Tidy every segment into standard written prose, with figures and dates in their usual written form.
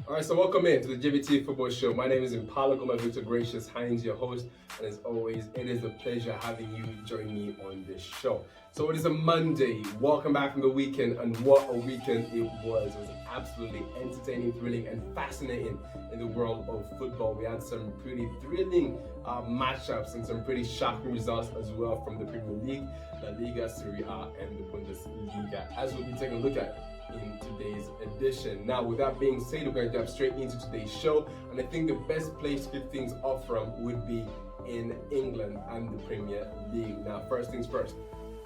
All right, so welcome in to the JVT Football Show. My name is Impala Goma Victor Gracious Hines, your host, and as always, it is a pleasure having you join me on this show. So it is a Monday. Welcome back from the weekend, and what a weekend it was! It was absolutely entertaining, thrilling, and fascinating in the world of football. We had some pretty thrilling matchups and some pretty shocking results as well from the Premier League, La Liga, Serie A, and the Bundesliga, as we'll be taking a look at in today's edition. Now, with that being said, we're going to dive straight into today's show, and I think the best place to kick things off from would be in England and the Premier League. Now, first things first,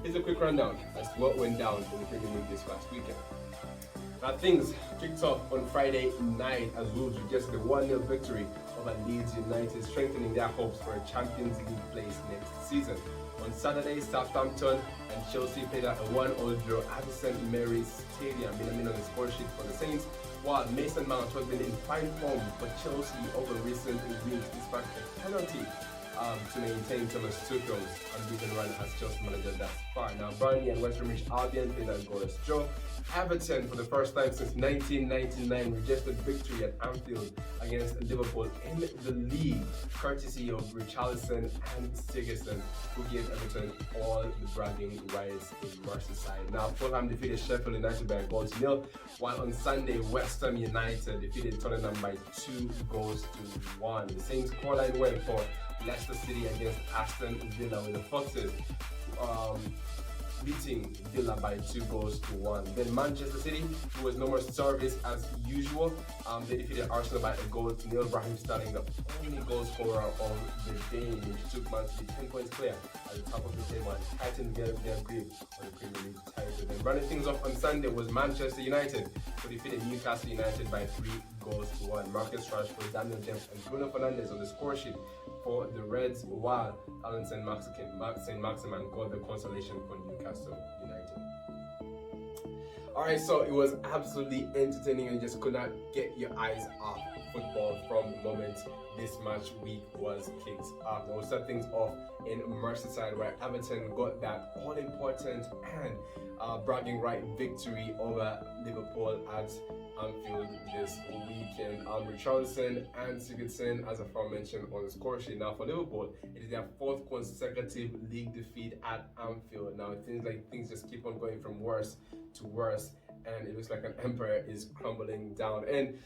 here's a quick rundown as to what went down in the Premier League this past weekend. Now, things kicked off on Friday night as Wolves suggested a 1-0 victory over Leeds United, strengthening their hopes for a Champions League place next season. On Saturday, Southampton and Chelsea played out a 1-0 draw at the St. Mary's Stadium. Milan on the score sheet for the Saints, while Mason Mount has been in fine form for Chelsea over recent weeks despite a penalty to maintain Thomas Tuchel's unbeaten run as Chelsea manager thus far. Now, Burnley and West Bromwich Albion played a goalless draw. Everton, for the first time since 1999, registered victory at Anfield against Liverpool in the league, courtesy of Richarlison and Sigurdsson, who gave Everton all the bragging rights in Merseyside. Now, Fulham defeated Sheffield United by a goal to nil, while on Sunday, West Ham United defeated Tottenham by 2-1. The same scoreline went for Leicester City against Aston Villa, with the Foxes beating Villa by 2-1. Then Manchester City, who was no more service as usual, they defeated Arsenal by a goal to nil. Raheem Sterling, the only goal scorer of the game, which took Man City 10 points clear at the top of the table and tightened their grip on the Premier League title. Then running things off on Sunday was Manchester United, who defeated Newcastle United by 3-1. Marcus Rashford, Daniel James, and Bruno Fernandes on the score sheet for the Reds, while Alan St. Maximan got the consolation for Newcastle United. Alright, so it was absolutely entertaining and you just could not get your eyes off football from the moment this match week was kicked off. Now we'll start things off in Merseyside, where Everton got that all-important and bragging right victory over Liverpool at Anfield this weekend. Richarlison and Sigurdsson, as aforementioned, on the score sheet. Now for Liverpool, it is their fourth consecutive league defeat at Anfield. Now it seems like things just keep on going from worse to worse, and it looks like an empire is crumbling down. And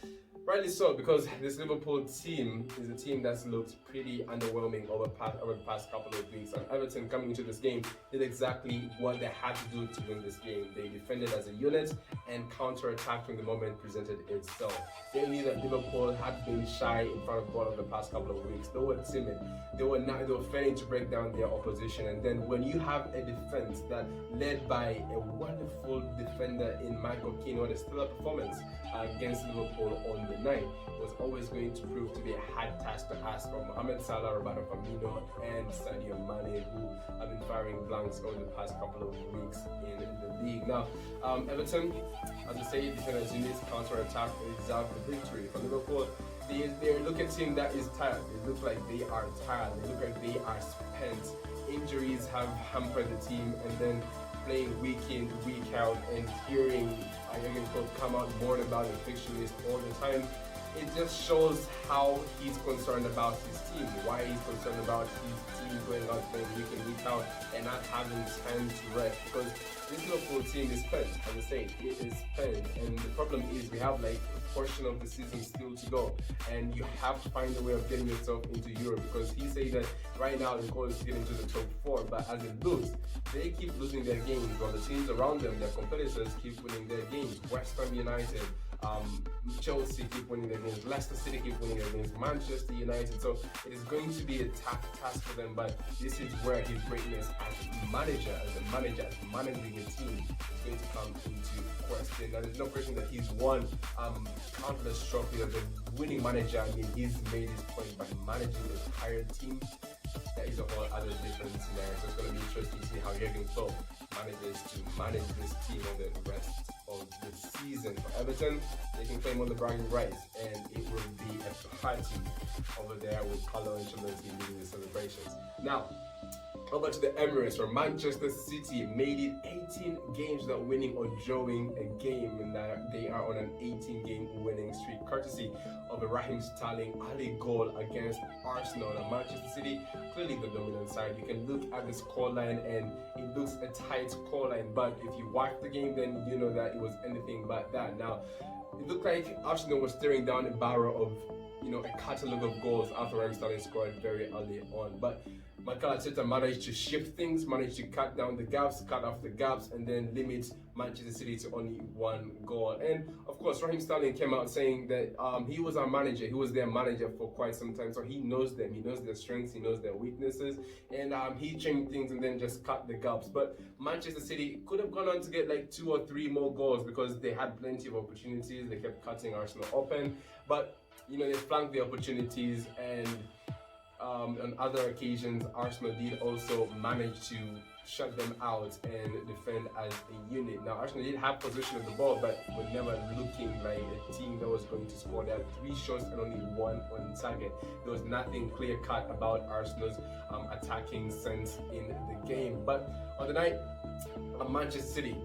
rightly so, because this Liverpool team is a team that's looked pretty underwhelming over the past couple of weeks. And Everton, coming into this game, did exactly what they had to do to win this game. They defended as a unit and counter-attacked when the moment presented itself. They knew that Liverpool had been shy in front of the ball over the past couple of weeks. They were timid. They were failing to break down their opposition. And then when you have a defense that led by a wonderful defender in Michael Keane, what a stellar performance against Liverpool on the night, was always going to prove to be a hard task to ask from Mohamed Salah, Roberto Firmino, and Sadio Mane, who have been firing blanks over the past couple of weeks in the league. Now, Everton, as I say, defended as units, counter-attack, reserved the victory. For Liverpool, they look at a team that is tired. They look like they are tired. They look like they are spent. Injuries have hampered the team, and then playing week in, week out, and hearing Jurgen Klopp come out more about the fixture list all the time, it just shows how he's concerned about his team, why he's concerned about his team going out playing week in, week out, and not having time to rest. Because this Liverpool team is spent, as I say, it is spent, and the problem is we have like a portion of the season still to go, and you have to find a way of getting yourself into Europe. Because he said that right now the goal is to get into the top 4, but as it looks, they keep losing their games while the teams around them, their competitors, keep winning their games. West Ham United, Chelsea keep winning their games, Leicester City keep winning their games, Manchester United. So it is going to be a tough task for them, but this is where his greatness as a manager, as managing a team, is going to come into question. Now, there's no question that he's won countless trophies as a winning manager. I mean, he's made his point by managing an entire team. That is a whole other different scenario. So it's going to be interesting to see how Jurgen Klopp manages to manage this team on the rest of the season. For Everton, they can claim on the bragging rights, and it will be a party over there with Carlo Ancelotti leading the celebrations. Now, Over to the Emirates, where Manchester City made it 18 games without winning or drawing a game, and they are on an 18-game winning streak, courtesy of a Raheem Sterling early goal against Arsenal. And Manchester City, clearly the dominant side. You can look at the scoreline and it looks a tight scoreline, but if you watch the game, then you know that it was anything but that. Now, it looked like Arsenal was staring down a barrel of, a catalogue of goals after Raheem Sterling scored very early on, but Mikel Arteta managed to shift things, managed to cut down the gaps, cut off the gaps, and then limit Manchester City to only one goal. And of course, Raheem Sterling came out saying that he was our manager, he was their manager for quite some time, so he knows them, he knows their strengths, he knows their weaknesses, and he changed things and then just cut the gaps. But Manchester City could have gone on to get like 2 or 3 more goals because they had plenty of opportunities, they kept cutting Arsenal open, but they flanked the opportunities, and on other occasions, Arsenal did also manage to shut them out and defend as a unit. Now, Arsenal did have possession of the ball, but were never looking like a team that was going to score. They had 3 shots and only 1 on target. There was nothing clear-cut about Arsenal's attacking sense in the game. But on the night, Manchester City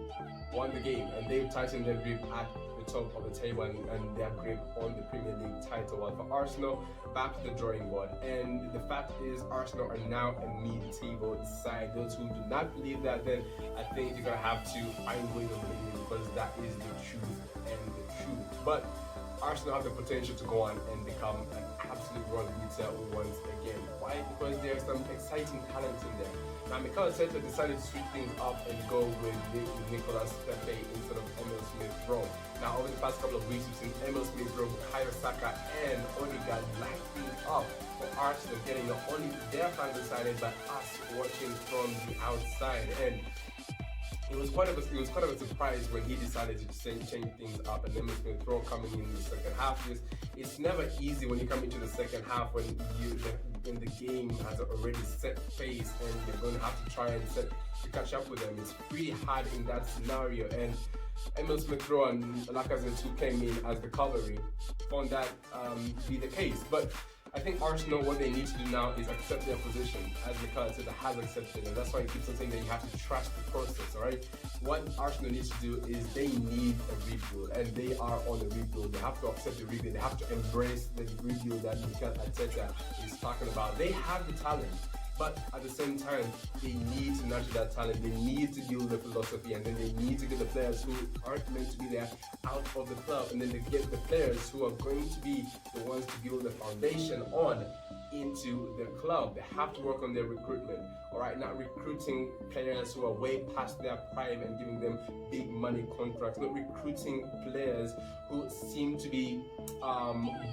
won the game, and they've tightened their grip at the top of the table and their grip on the Premier League title. While for Arsenal, back to the drawing board. And the fact is, Arsenal are now a mid-table side. Those who do not believe that, then I think you're going to have to find ways of believing, because that is the truth and the truth. But Arsenal have the potential to go on and become an absolute world beater once again. Why? Because there's some exciting talent in there. Now, Mikel Arteta decided to switch things up and go with Nicolas Pepe instead of Emil Smith-Rowe. Now, over the past couple of weeks, we've seen Emil Smith-Rowe, Bukayo Saka, and Odegaard light things up for Arsenal, getting not only their fans excited, but us watching from the outside. And it was quite of a surprise when he decided to change things up, and then Smith-Rowe coming in the second half. It's never easy when you come into the second half when the game has already set pace and you're going to have to try and catch up with them. It's pretty hard in that scenario, and Emil Smith-Rowe and Lacazette, who came in as the cavalry, found that be the case. But I think Arsenal, what they need to do now is accept their position, as Mikel Arteta has accepted, and that's why he keeps on saying that you have to trust the process, alright? What Arsenal needs to do is they need a rebuild, and they are on a rebuild. They have to accept the rebuild, they have to embrace the rebuild that Mikel Arteta is talking about. They have the talent, but at the same time, they need to nurture that talent. They need to build the philosophy, and then they need to get the players who aren't meant to be there out of the club, and then they get the players who are going to be the ones to build the foundation on into the club. They have to work on their recruitment, alright? Not recruiting players who are way past their prime and giving them big money contracts, not recruiting players who seem to be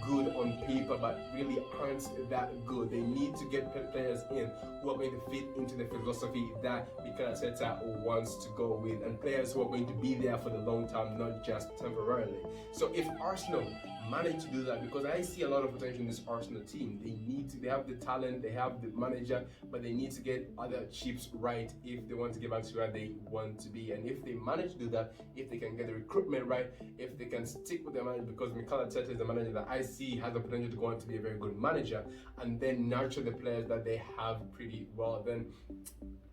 good on paper but really aren't that good. They need to get players in who are going to fit into the philosophy that Mikel Arteta wants to go with, and players who are going to be there for the long term, not just temporarily. So if Arsenal manage to do that, because I see a lot of potential in this Arsenal team, they have the talent, they have the manager, but they need to get other chips right if they want to get back to where they want to be. And if they manage to do that, if they can get the recruitment right, if they can stick with their manager, because Mikel Arteta is a manager that I see has the potential to go on to be a very good manager, and then nurture the players that they have pretty well, then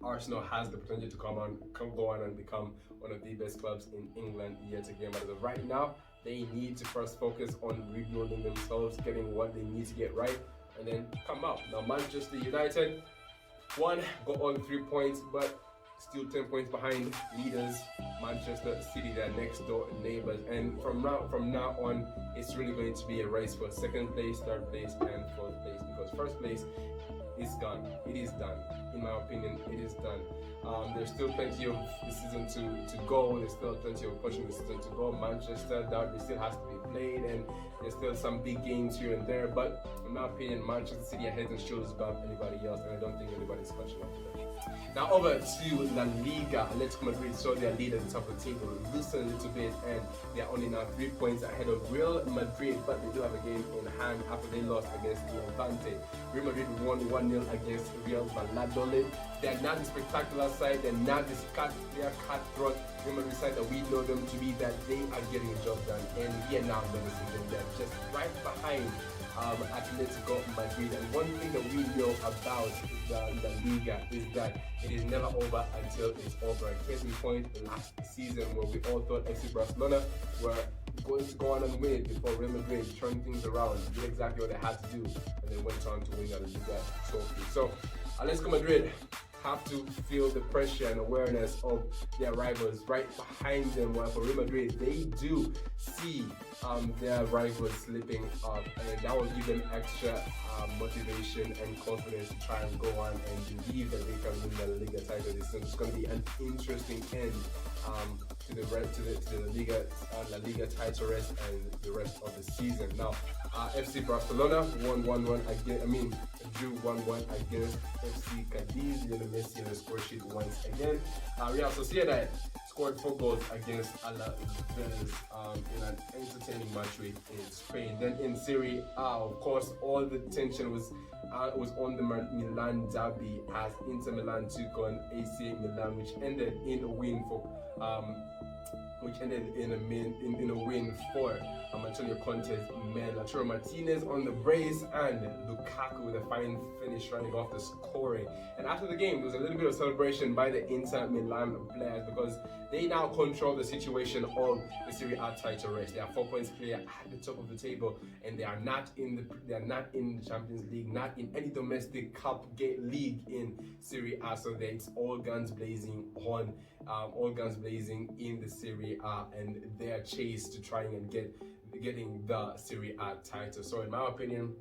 Arsenal has the potential to go on and become one of the best clubs in England yet again. But as of right now, they need to first focus on rebuilding themselves, getting what they need to get right, and then come up. Now, Manchester United, got on 3 points, but still 10 points behind leaders Manchester City, their next door neighbors. And from now on, it's really going to be a race for second place, third place, and fourth place, because first place is gone. It is done. In my opinion, it is done. There's still plenty of the season to go. There's still plenty of pushing the season to go. Manchester derby still has to be played, and there's still some big games here and there. But in my opinion, Manchester City are head and shoulders above anybody else, and I don't think anybody's catching up to them. Now over to La Liga. Atletico Madrid saw their lead at the top of the table loosen a little bit, and they are only now 3 points ahead of Real Madrid, but they do have a game in hand after they lost against Levante. Real Madrid won 1-0 against Real Valladolid. They're not the spectacular side, they're not this cutthroat Real Madrid side that we know them to be, that they are getting the job done, and we are now noticing them. They're just right behind Atletico Madrid. And one thing that we know about the Liga is that it is never over until it's over. Case in point, last season where we all thought FC Barcelona were going to go on and win it before Real Madrid turned things around, did exactly what they had to do, and then went on to win the Liga trophy. So Atletico Madrid have to feel the pressure and awareness of their rivals right behind them, while for Real Madrid, they do see their rivals slipping up, and that will give them extra motivation and confidence to try and go on and believe that they can win the Liga title. It's going to be an interesting end to the La Liga title race and the rest of the season. Now, FC Barcelona won 1-1 again. Drew 1-1 against FC Cadiz. Lionel Messi on the score sheet once again. Real Sociedad scored 4 goals against Alaves in an entertaining match in Spain. Then in Serie A, of course, all the tension was on the Milan derby as Inter Milan took on AC Milan, which ended in a win for in a win for Antonio Conte's men. Lautaro Martinez on the brace and Lukaku with a fine finish running off the scoring. And after the game, there was a little bit of celebration by the Inter Milan players because they now control the situation of the Serie A title race. They are 4 points clear at the top of the table, and they are not in the Champions League, not in any domestic cup league in Serie A. So it's all guns blazing in the Serie A and their chase to try and getting the Serie A title. So in my opinion,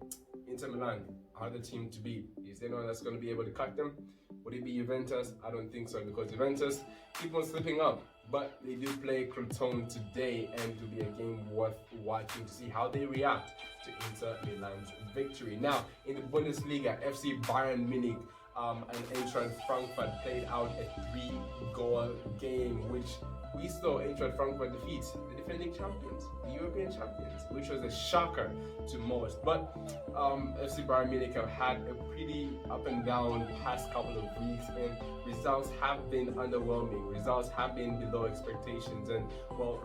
Inter Milan are the team to beat. Is there no one that's going to be able to cut them? Would it be Juventus? I don't think so, because Juventus keep on slipping up. But they do play Crotone today, and it will be a game worth watching to see how they react to Inter Milan's victory. Now, in the Bundesliga, FC Bayern Munich and Eintracht Frankfurt played out a 3-goal game, which we saw Eintracht Frankfurt defeat the defending champions, the European champions, which was a shocker to most. But FC Bayern Munich have had a pretty up and down past couple of weeks, and results have been underwhelming. Results have been below expectations, and well,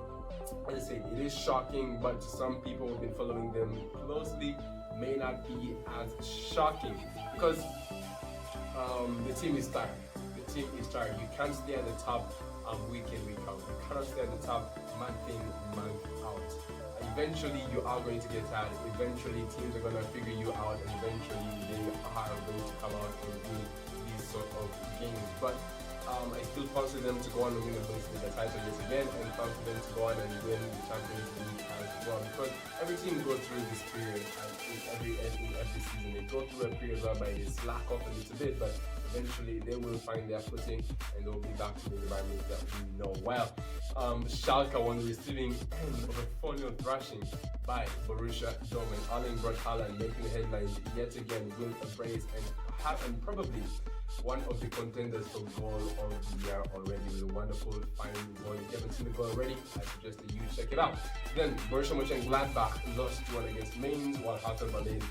as I say, it is shocking, but to some people who've been following them closely, may not be as shocking because the team is tired. The team is tired. You can't stay at the top week in, week out. You cannot stay at the top month in, month out. Eventually, you are going to get tired. Eventually, teams are going to figure you out, and eventually, they are going to come out and win these sort of games. But I still fancy them to go on and win the Bundesliga title yet again, and fancy them to go on and win the Champions League as well. Because every team goes through this period, and in every season, they go through a period whereby they slack off a little bit, but eventually they will find their footing and they'll be back to the environment that we know well. Schalke on the receiving end of a 4-0 thrashing by Borussia Dortmund. Erling Braut Haaland making the headlines yet again with a brace and probably one of the contenders for goal of the year already with a wonderful final goal. If you haven't seen the goal already, I suggest that you check it out. Then Borussia Mönchengladbach lost 2-1 against Mainz, while Hertha Berlin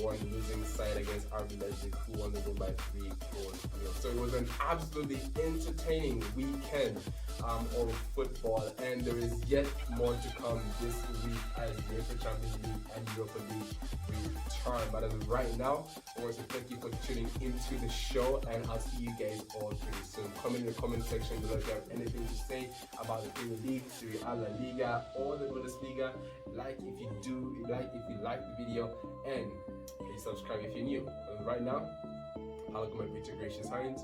won the losing side against RB Leipzig, who won the game by 3 goals. So it was an absolutely entertaining weekend of football, and there is yet more to come this week as the UEFA Champions League and Europa League return. But as of right now, I want to thank you for tuning into the show, and I'll see you guys all pretty soon. Comment in the comment section below if you have anything to say about the Premier League, Serie A, La Liga, or the Bundesliga. Like if you like the video, and please subscribe if you're new. And right now, I'll go my pretty gracious hands.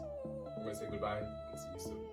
I'm going to say goodbye and see you soon.